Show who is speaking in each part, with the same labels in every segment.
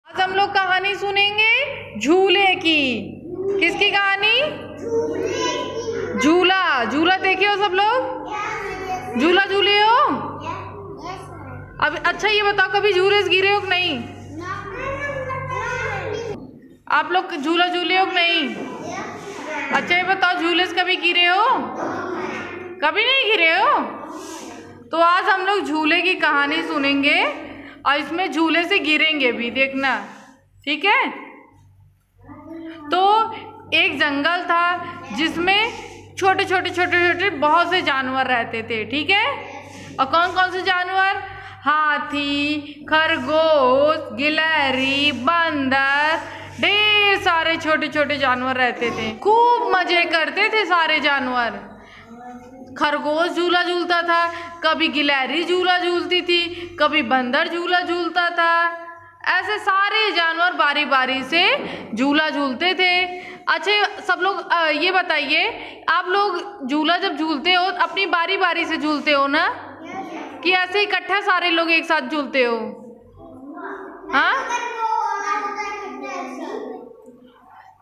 Speaker 1: आज हम लोग कहानी सुनेंगे झूले की। किसकी कहानी? झूला। झूला देखे हो सब लोग? झूला झूले हो? अब अच्छा ये बताओ, कभी झूले से गिरे हो कि नहीं? आप लोग झूला झूले हो कि नहीं? अच्छा ये बताओ, झूले से कभी गिरे हो? कभी नहीं गिरे हो? तो आज हम लोग झूले की कहानी सुनेंगे और इसमें झूले से गिरेंगे भी, देखना, ठीक है? तो एक जंगल था जिसमें छोटे छोटे छोटे छोटे बहुत से जानवर रहते थे, ठीक है? और कौन कौन से जानवर? हाथी, खरगोश, गिलहरी, बंदर, ढेर सारे छोटे छोटे जानवर रहते थे। खूब मजे करते थे सारे जानवर। खरगोश झूला झूलता था, कभी गिलहरी झूला झूलती थी, कभी बंदर झूला झूलता था। ऐसे सारे जानवर बारी बारी से झूला झूलते थे। अच्छा सब लोग ये बताइए, आप लोग झूला जब झूलते हो अपनी बारी बारी से झूलते हो ना, कि ऐसे इकट्ठा सारे लोग एक साथ झूलते हो? हाँ,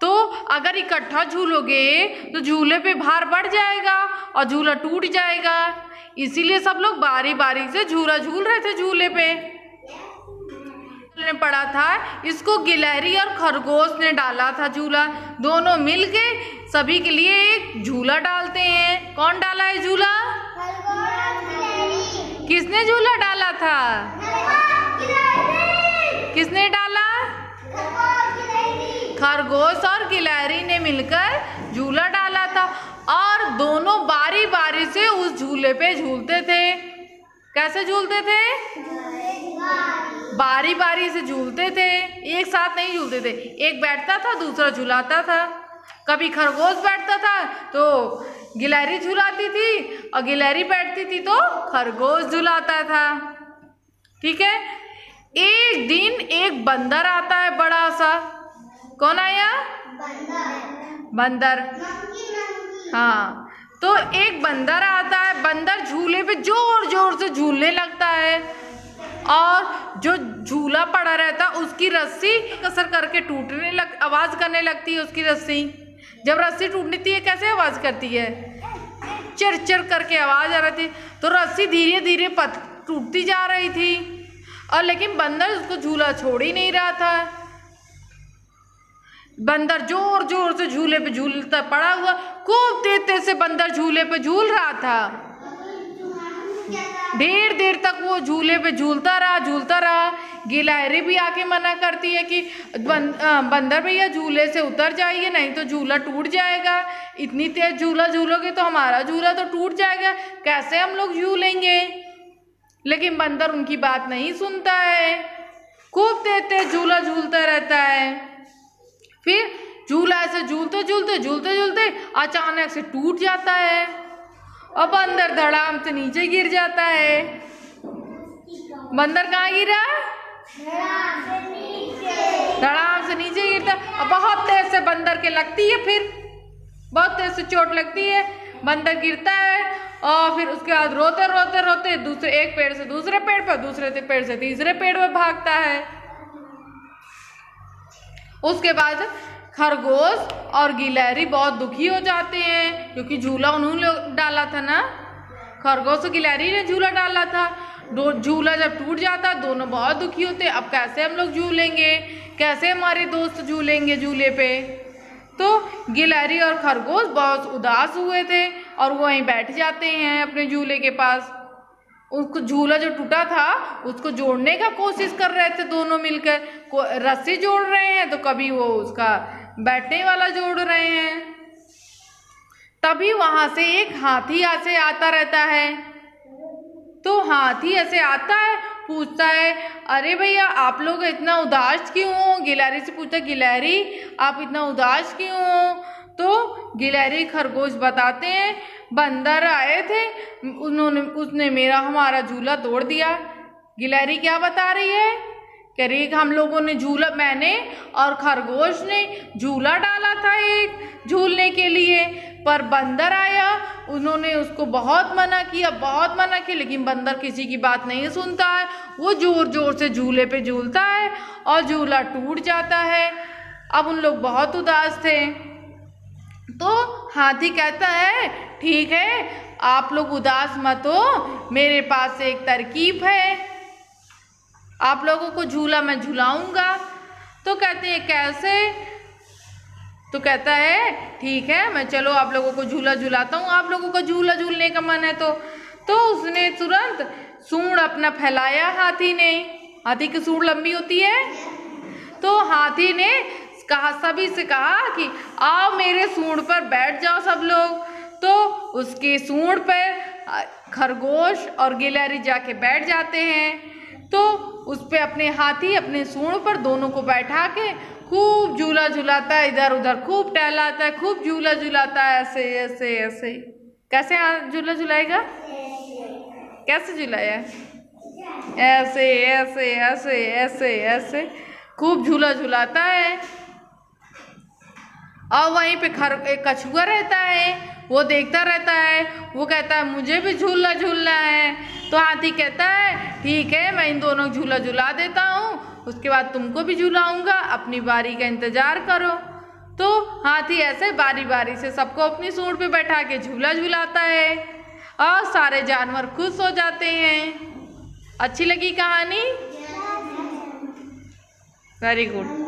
Speaker 1: तो अगर इकट्ठा झूलोगे तो झूले पे भार बढ़ जाएगा और झूला टूट जाएगा। इसीलिए सब लोग बारी बारी से झूला झूल रहे थे झूले पे। ने पड़ा था, इसको गिलहरी और खरगोश ने डाला था झूला। दोनों मिलके सभी के लिए एक झूला डालते हैं। कौन डाला है झूला? किसने झूला डाला था? किसने डाला? खरगोश और गिलहरी ने मिलकर झूला डाला था और दोनों बारी बारी से उस झूले पे झूलते थे। कैसे झूलते थे? बारी बारी से झूलते थे, एक साथ नहीं झूलते थे। एक बैठता था, दूसरा झूलाता था। कभी खरगोश बैठता था तो गिलहरी झूलाती थी और गिलहरी बैठती थी तो खरगोश झूलाता था, ठीक है? एक दिन एक बंदर आता है, बड़ा सा। कौन आया? बंदर। हाँ, तो एक बंदर आता है। बंदर झूले पे जोर जोर से झूलने लगता है और जो झूला पड़ा रहता उसकी रस्सी कसर करके आवाज करने लगती है। उसकी रस्सी जब रस्सी टूटती है कैसे आवाज करती है? चिर चिर करके आवाज आ रही थी। तो रस्सी धीरे धीरे टूटती जा रही थी और लेकिन बंदर उसको झूला छोड़ ही नहीं रहा था। बंदर जोर जोर से झूले पे झूलता पड़ा हुआ, खूब तेज से बंदर झूले पे झूल रहा था। देर देर तक वो झूले पे झूलता रहा। गिलहरी भी आके मना करती है कि बंदर भैया झूले से उतर जाइए, नहीं तो झूला टूट जाएगा। इतनी तेज झूला झूलोगे तो हमारा झूला तो टूट जाएगा, कैसे हम लोग झूलेंगे? लेकिन बंदर उनकी बात नहीं सुनता है, खूब तेज तेज झूला झूलता रहता है। फिर झूला ऐसे झूलते झूलते अचानक से टूट जाता है और बंदर धड़ाम से नीचे गिर जाता है। बंदर कहाँ गिरा? धड़ाम से नीचे गिरता और बहुत तेज से बंदर के लगती है। फिर बहुत तेज से चोट लगती है, बंदर गिरता है और फिर उसके बाद रोते रोते रोते दूसरे एक पेड़ से दूसरे पेड़ पर, दूसरे पेड़ से तीसरे पेड़ पर भागता है। उसके बाद खरगोश और गिलहरी बहुत दुखी हो जाते हैं क्योंकि झूला उन्होंने डाला था ना, खरगोश और गिलहरी ने झूला डाला था। झूला जब टूट जाता दोनों बहुत दुखी होते। अब कैसे हम लोग झूलेंगे, कैसे हमारे दोस्त झूलेंगे झूले पे? तो गिलहरी और खरगोश बहुत उदास हुए थे और वो वहीं बैठ जाते हैं अपने झूले के पास। उसको झूला जो टूटा था उसको जोड़ने का कोशिश कर रहे थे दोनों मिलकर। रस्सी जोड़ रहे हैं तो कभी वो उसका बैठने वाला जोड़ रहे हैं। तभी वहां से एक हाथी ऐसे आता रहता है। तो हाथी ऐसे आता है, पूछता है, अरे भैया आप लोग इतना उदास क्यों हो? गिलहरी से पूछता, गिलहरी आप इतना उदास क्यों हो? तो गिलहरी खरगोश बताते हैं, बंदर आए थे, उसने हमारा झूला तोड़ दिया। गिलहरी क्या बता रही है कह रही है कि हम लोगों ने झूला, मैंने और खरगोश ने झूला डाला था एक झूलने के लिए, पर बंदर आया, उन्होंने उसको बहुत मना किया, लेकिन बंदर किसी की बात नहीं सुनता है। वो जोर जोर से झूले पे झूलता है और झूला टूट जाता है। अब उन लोग बहुत उदास थे। तो हाथी कहता है, ठीक है, आप लोग उदास मत हो, मेरे पास एक तरकीब है, आप लोगों को झूला मैं झुलाऊंगा। तो कहते हैं कैसे? तो कहता है ठीक है, मैं चलो आप लोगों को झूला झुलाता हूँ, आप लोगों को झूला झूलने का मन है तो उसने तुरंत सूंड अपना फैलाया हाथी ने। हाथी की सूंड लंबी होती है, तो हाथी ने सभी से कहा कि आओ मेरे सूंड पर बैठ जाओ सब लोग। तो उसके सूंड पर खरगोश और गिलहरी जाके बैठ जाते हैं। तो उस पे अपने हाथी अपने सूंड पर दोनों को बैठा के खूब झूला झुलाता है, इधर उधर खूब टहलाता है, खूब झूला झुलाता है, ऐसे ऐसे ऐसे। कैसे झूला झुलाएगा? कैसे झुलाया? ऐसे ऐसे ऐसे ऐसे ऐसे खूब झूला झुलाता है। और वहीं पे एक कछुआ रहता है, वो देखता रहता है, वो कहता है मुझे भी झूला झूलना है। तो हाथी कहता है ठीक है, मैं इन दोनों को झूला झुला देता हूँ, उसके बाद तुमको भी झुलाऊंगा, अपनी बारी का इंतजार करो। तो हाथी ऐसे बारी बारी से सबको अपनी सूंड पे बैठा के झूला झुलाता है और सारे जानवर खुश हो जाते हैं। अच्छी लगी कहानी? Very good.